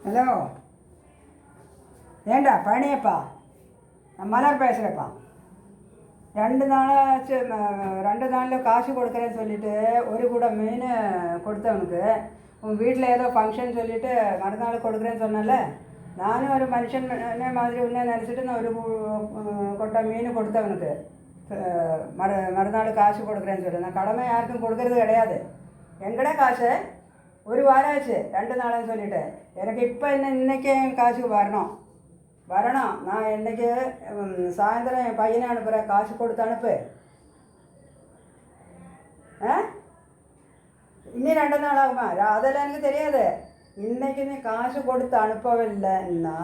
Hello, ஏண்டா பழனியப்பா, நான் மலர் பேசுகிறேப்பா. 2 நாளாச்சு. 2 நாளில் காசு கொடுக்குறேன்னு சொல்லிவிட்டு ஒரு கூட மீன் கொடுத்தவனுக்கு உன் வீட்டில் ஏதோ ஃபங்க்ஷன் சொல்லிவிட்டு மறுநாள் கொடுக்குறேன்னு சொன்னல. நானும் ஒரு மனுஷன் மாதிரி உன்ன நினச்சிட்டு நான் ஒரு கொட்டை மீன் கொடுத்தவனுக்கு மறுநாள் காசு கொடுக்குறேன்னு சொல்லி நான் கடமை யாருக்கும் கொடுக்கறது கிடையாது. எங்கடா காசு? ஒரு வாரம் ஆச்சு 2 நாளுன்னு சொல்லிவிட்டு. எனக்கு இப்போ இன்றைக்கே என் காசுக்கு வரணும். நான் இன்றைக்கி சாயந்தரம் என் பையனை அனுப்புகிறேன். காசு கொடுத்து அனுப்பு. இன்னும் 2 நாள் ஆகுமா? அதெல்லாம் எனக்கு தெரியாது. இன்றைக்கி நீ காசு கொடுத்து அனுப்பவில்லைன்னா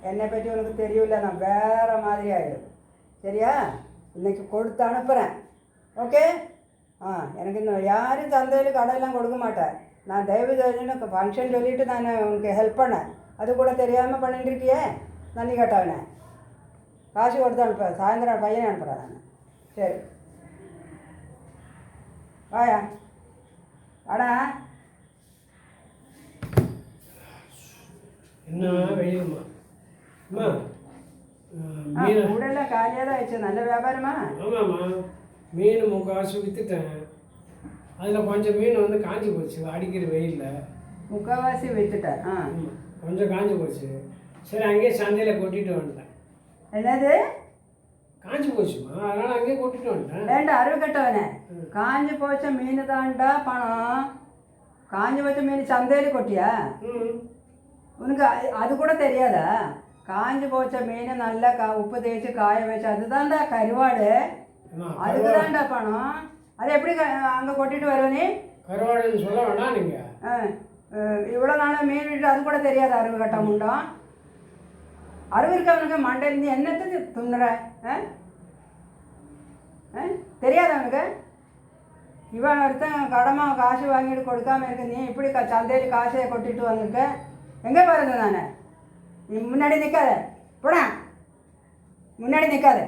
என்னை பற்றி உனக்கு தெரியல, நான் வேறு மாதிரி ஆகிடும். சரியா? இன்றைக்கி கொடுத்து அனுப்புகிறேன். ஓகே? எனக்கு இன்னும் யாரும் சந்தையில் கடையெல்லாம் கொடுக்க மாட்டேன். நான் தயவு செஞ்சு ஃபங்க்ஷன் சொல்லிவிட்டு நான் உனக்கு ஹெல்ப் பண்ணேன். அது கூட தெரியாமல் பண்ணிட்டு இருக்கியே, நன்றி கேட்டவனே. காசு கொடுத்து அனுப்பேன். சாயந்தரம் பையனை அனுப்புகிறேன் நான். சரி, வாயா வாடா. என்ன வெயிலுமா கூடெல்லாம் காலியாக தான் ஆயிடுச்சு. நல்ல வியாபாரமா? ஆமாம்மா, மீன் முக்கால்வாசி விற்றுட்டேன். அதில் கொஞ்சம் மீன் வந்து காஞ்சி போச்சு அடிக்கிற வெயிலில். முக்கால்வாசி விற்றுட்டேன். கொஞ்சம் காஞ்சி போச்சு. சரி, அங்கேயே சந்தையில் கொட்டிட்டு வந்துட்டேன். என்னது காஞ்சி போச்சுமா? அதனால் அங்கேயே கொட்டிட்டு வந்துட்டேன். வேண்டாம் அறிவு கட்டவனே. காஞ்சி போச்ச மீன் தான்டா பணம். காஞ்சி போச்ச மீன் சந்தையில் கொட்டியா? உனக்கு அது கூட தெரியாதா? காஞ்சி போச்ச மீன் நல்லா உப்பு தேய்ச்சி காய வச்சு அதுதான்டா கருவாடு. அதுக்கு தான்டா பணம். அது எப்படி அங்கே கொட்டிட்டு வருவனே? கருவாடுன்னு சொல்ல வேண்டாம் நீங்கள். இவ்வளோ நாளாக மீன் விட்டு அது கூட தெரியாது அறிவு கட்ட முண்டோம். அறிவு இருக்கவனுக்கு மண்டையிலேருந்து என்னத்தை துண்ணுற? தெரியாது அவனுக்கு? இவன் ஒருத்தன் கடமை காசு வாங்கிட்டு கொடுக்காம இருக்க, நீ இப்படி சந்தையில் காசையை கொட்டிட்டு வந்திருக்க. எங்கே பாருங்க நான்? நீ முன்னாடி நிற்காத, போடா முன்னாடி நிற்காத.